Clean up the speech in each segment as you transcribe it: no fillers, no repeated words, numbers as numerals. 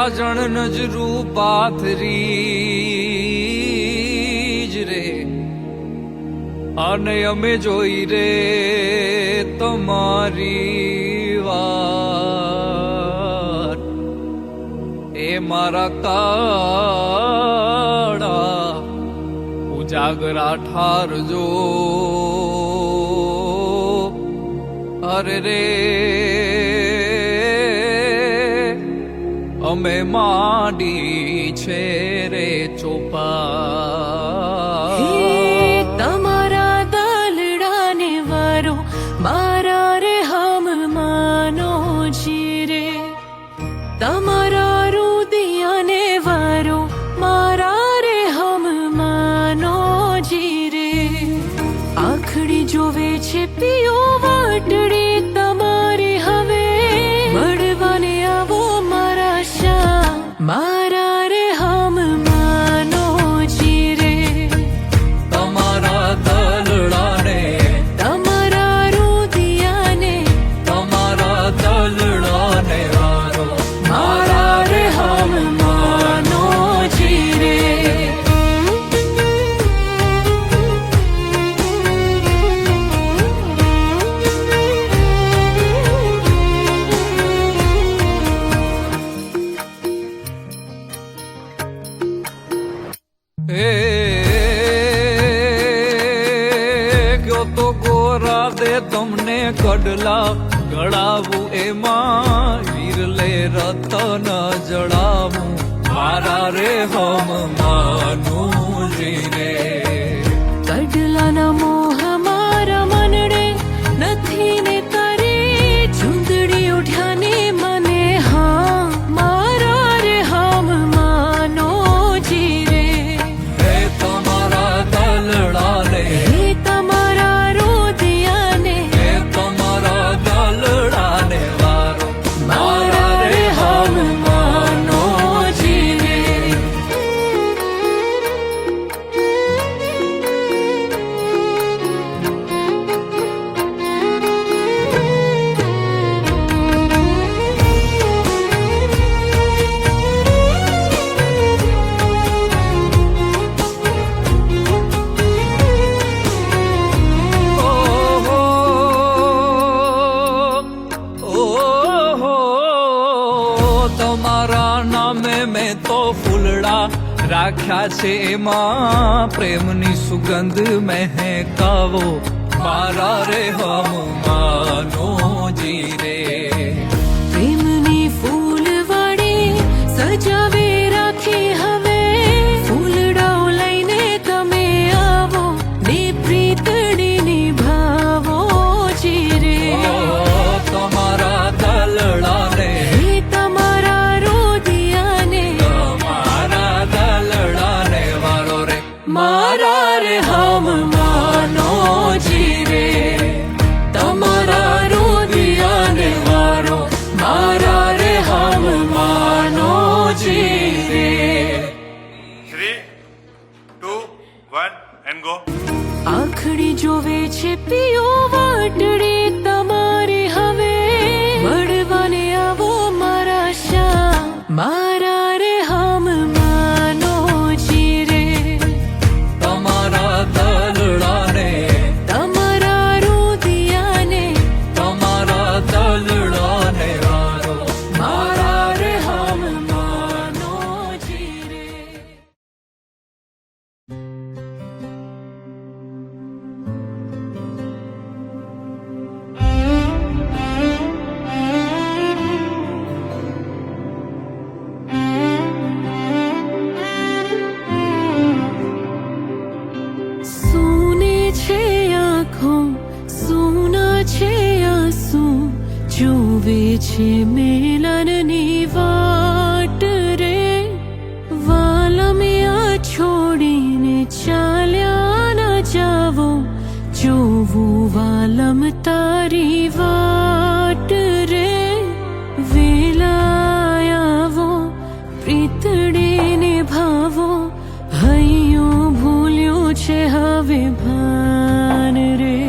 સાજણ નજરું પાથરી જ રે, અને અમે જોઈ રે તમારી વાત. એ મારા કાળા ઉજાગરા ઠારજો, અરે રે અમે માંડી છે રે ચોપા. તમારા દલડાને વારો મારા રે હમ માનો જીરે, તમારા રુદિયાને વારો મારા રે હમ માનો જીરે. આખડી જોવે છે પીઓ વાટડી તમારી હવે, મળવાને આવો મારા શા મારા રે હમ માનો જીરે. તમારા દલડાને તમારા રુદિયાને તમારા દલડાને વારો મારા રે હમ માનો જીરે. ગયો તો ગોરા દે તમને કડલા ગળાવું, એમાં વીરલે રતન જડાવું મારા રે હમ માનું જીરે. કડલાના મોહ મારા મનડે નથી ને તારે, ચૂંદડી ઉઠ્યાને મને હા મારા રે હમ માનો જીરે. હે તમારા દલડાને હે તમારા રુદિયાને હે તમારા દલડાને વારો મારા રે હમ માનો જીરે. ઓહો, તમારા નામે મેં તો ફૂલડા રાખ્યા છે, એમાં પ્રેમની સુગંધ મહેકાવો મારા રે હમ માનો જીરે. પ્રેમની ફૂલવાડી સજાવે રાખી હવે, ફૂલડાઓ લઈને તમે આવો ને પ્રીતડી નિભાવો જીરે. તમારા દલડાને હે તમારા રુદિયાને તમારા દલડાને વારો રે મારા રે હમ માનો જીરે. તમારા રુદિયાને વારો મારા રે હમ માનો જીરે. 3, 2, 1 and go. આખડી જોવે છે પીઓ વાટડી તમારી હવે, મળવાને આવો મારા શા મારા રે હમ માનો જીરે. તમારા દલડાને તમારા રુદિયાને તમારા દલડાને વારો મારા રે હમ માનો જીરે. સૂની છે આંખો, સૂના છે આંસુ, જોવે છે મિલનની વાટ રે. વાલમિયા છોડીને ચાલ્યા ન જાવો, જોવું વાલમ તારી વાટ રે. વેલાયાવો પ્રીતડી નિભાવો, હૈયું ભૂલ્યું છે હવે ભાન રે.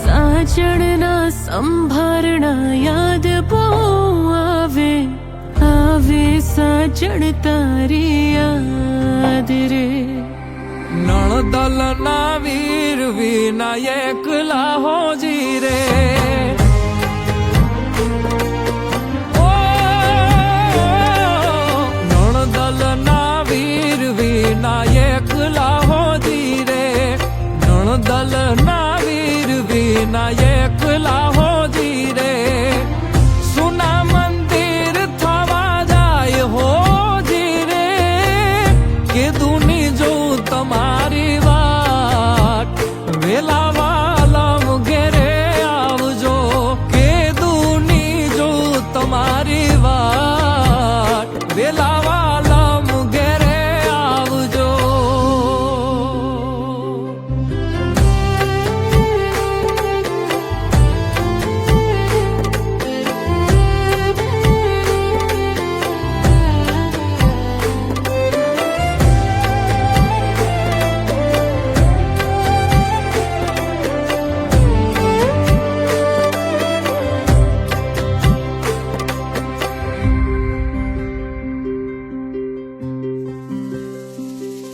સાજણના સંભારણા યાદ બહુ આવે, આવે સાજણ તારી યાદ રે નણદલ ના વીર વિનાયક લાહોજી રે નણદલ ના વીર વિનાયક લાહોજી રે નણદલ ના વીર વિનાયક લાહોજી રે સુના મંદિર થવા જાય હોજી રે કે દુની જો તમારી વાત વેલા વાલમ ઘેરે આવજો કે દુની જો તમારી વાત વેલા વાલમ ઘેરે આવજો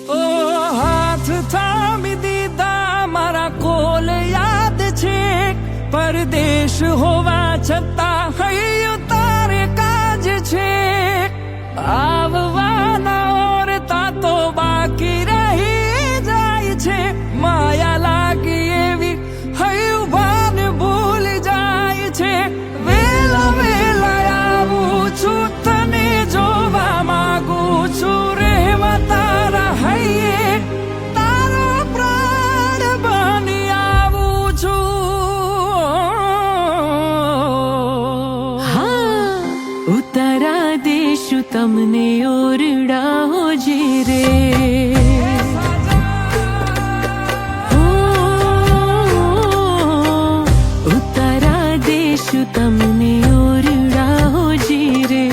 ઓ હાથ થામી દીધા મારા કોલ યાદ છે પરદેશ હોવા છતાં હૈયું તારે કાજ છે આવવાના ઓરતા તો બાકી રહી જાય છે માયા લાગી એવી હૈયું ભાન ભૂલી જાય છે વેલા વેલા આવું છું તને જોવા માંગુ છું રહેવા તારા હૈયે તારો પ્રાણ બની આવું છું હા ઉતારા દેશું તમને ઓરડા હોજી રે ઉતારા દેશું તમને ઓરડા હોજી રે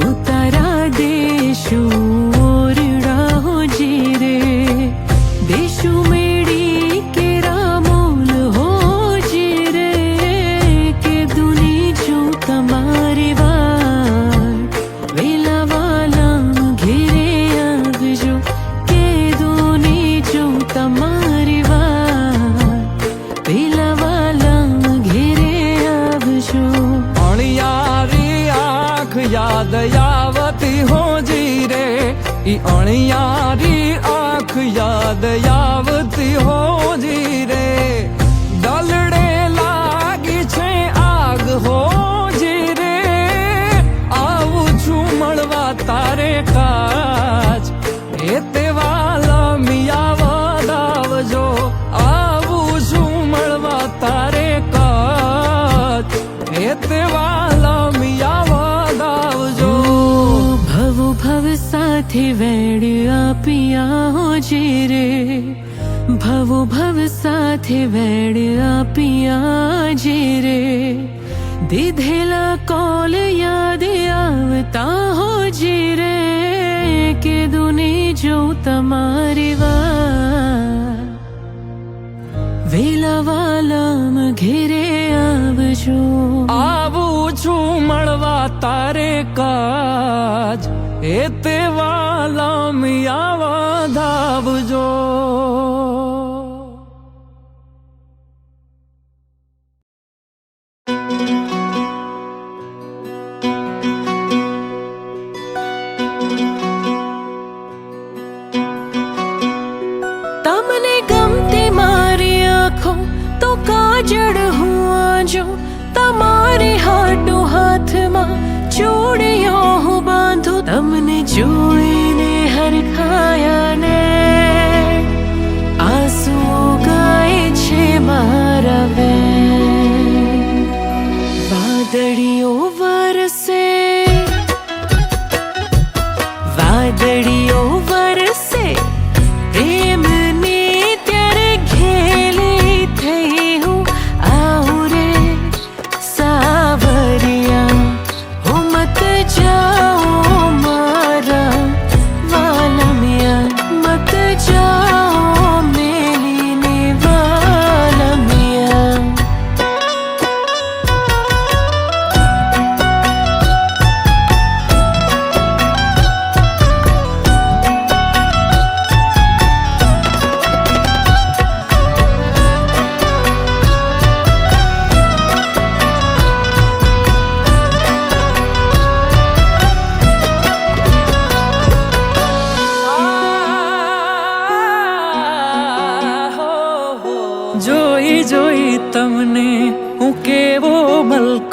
ઉતારા દેશું ઓરડા હોજી રે દેશું મેળી કે રામોલ હોજી રે કે દુની જો તમારી વાત વેલા વાલમ ઘેરે આવજો કે દુની જો તમારી વાત વેલા વાલમ ઘેરે આવજો અણિયારી આંખ યાદ આવતી હોજી રે ઈ અણિયારી આંખ યાદ આવતી હોજી રે દલડે લાગી છે આગ હોજી રે આવું છું મળવા તારે કાજ એ તેવાલા મિયા વદાવજો આવું છું મળવા તારે કાજ એ તેવાલા મિયા વદાવજો ભવો ભવ સાથે વેડ આપિયા હોજી રે ભવો ભવ સાથે વેડ આપિયા જે રે દીધેલા કોલ યાદ આવતા હોજી રે કે દુની જો તમારી વાત વેલા વાલમ ઘેરે આવજો આવું છું મળવા તારે કાજ એ તે વાલા મિયા વધાવજો તમને ગમતી મારી આંખો તો કાજળ હું આજો તમારી હાટો હાથમાં જોડિયો હું બાંધું તમને જોઈને હરખાયા ને આંસુ ગાય છે મારા બેન વાદળીઓ વરસે વાદળીઓ વરસે પ્રેમની ત્યારે ઘેલી થઈ હું આવું રે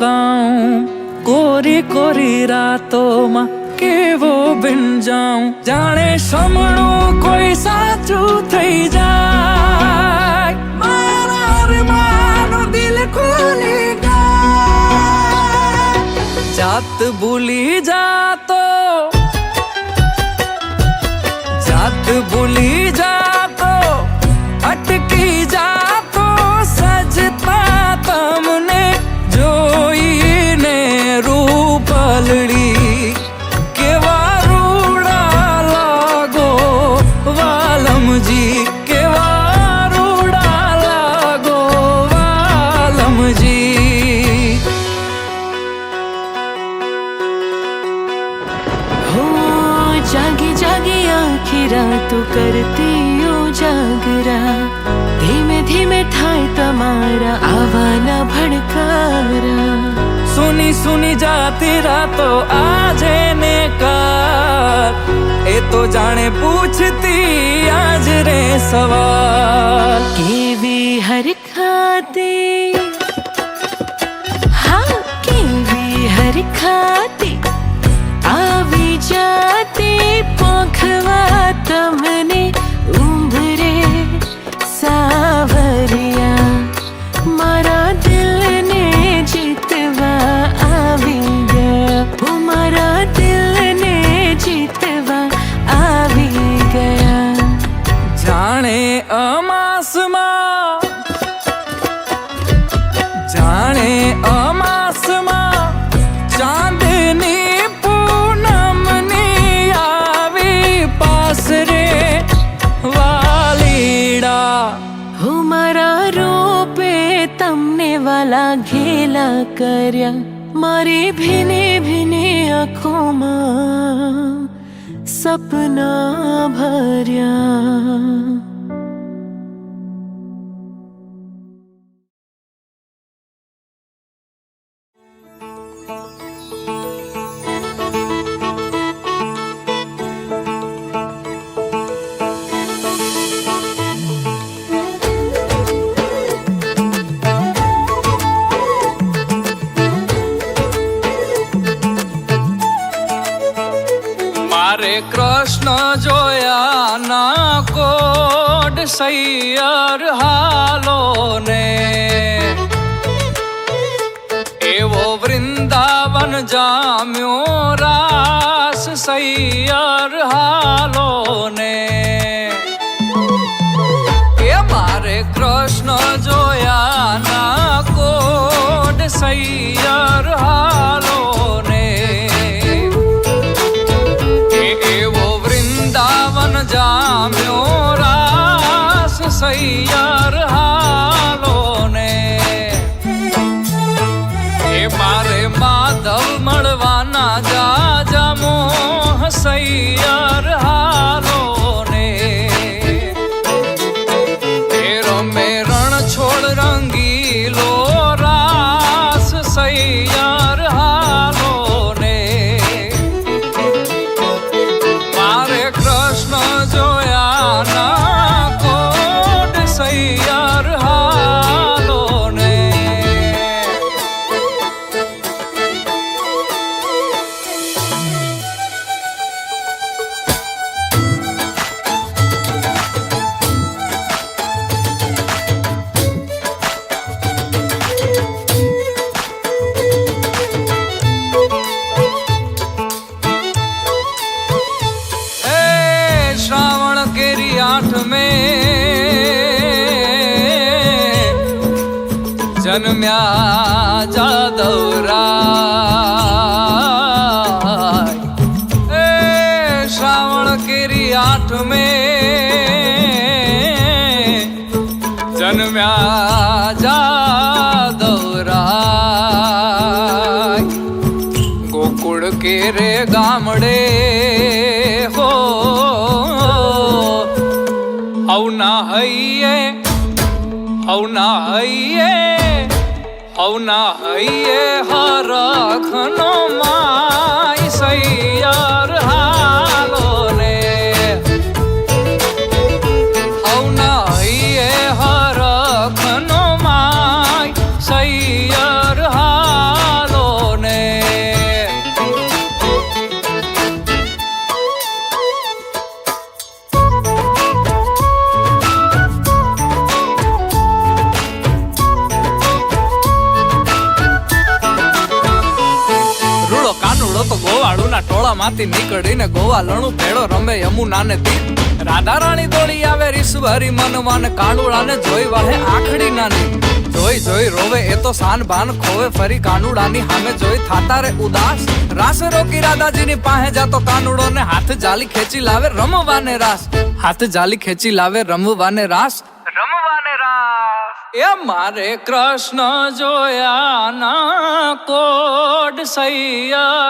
રોકાઉં, કોરી કોરી રાતોમાં કેવો બિન જાઉં, જાણે સમણું કોઈ સાચું થઈ જાય, મારા અરમાનનું દિલ ખોલી જાય. જાત ભૂલી જાતો, જાત ભૂલી જાતો, અટકી જાતો, સજતા તમને જોઈને રૂપલડી, કેવા રૂડા લાગો વાલમજી, કેવા રૂડા લાગો વાલમજી. हो जागी जागी आखी रातों करती उजागरा, धीमे धीमे થાય તમારા આવાના ભડકારા. સુની સુની જાતી રાતો આજે ને કાલ, એ તો જાણે પૂછતી આજ રે સવાલ. કેવી હરખાતી, હા કેવી હરખાતી, આવી જાતી પોખવા તમને ઉંબરે સાવરિયા, મારા દિલને જીતવા આવી ગયા, હું મારા દિલને જીતવા આવી ગયા. જાણે અમાસમાં, જાણે અમાસમાં ચાંદની પૂનમની આવી પાસ રે વાલીડા. હું મારા રૂપે તમને વાલા ઘેલા કર્યા, મારી ભીની ભીની આંખોમાં સપના ભર્યા. મારે કૃષ્ણ જોયા ના કોડ સૈયર હાલો ને, એવો વૃંદાવન જામ્યો રાસ સૈયર હાલો ને. એ મારે કૃષ્ણ જોયા ના કોડ સૈયર હાલો ને, એવો વૃંદાવન જામ્યો રાસ સૈયર હાલો ને. એ મારે માધવ મળવાના જાજા મોહ સૈયર હાલો ને. એ રમે રણ છોડ રંગીલો રાસ સૈયર હાલો ને. મારે કૃષ્ણ જોયા ના કોડ સૈયર હાલો ને. श्रावण केरी आठ में जन्म्या जादवराय. श्रावण केरी आठ में जन्म्या जादवराय. गोकुळ के रे गामडे हो हवना हइये, हवना हइये, हवना हइये हरखनो माय सैयर हालो ने. हवना हइये हरखनो माय सैयर हालो માંથી નીકળીને ગોવા લણું ભેળો રમે યમુના ને તીર. રાધા રાણી દોડી આવે રીસભરી મનવાને કાનુડાને જોઈ વાહે આખડી નાની. જોઈ જોઈ રોવે એ તો સાન ભાન ખોવે ફરી કાનુડાની સામે જોઈ થાતા રે ઉદાસ. રાસ રોકી રાધાજીની પાસે જાતો કાનુડો ને હાથ જાલી ખેંચી લાવે રમવાને રાસ. હાથ જાલી ખેંચી લાવે રમવાને રાસ. રમવાને રાસ. એ મારે કૃષ્ણ જોયા ના કોડ સૈયા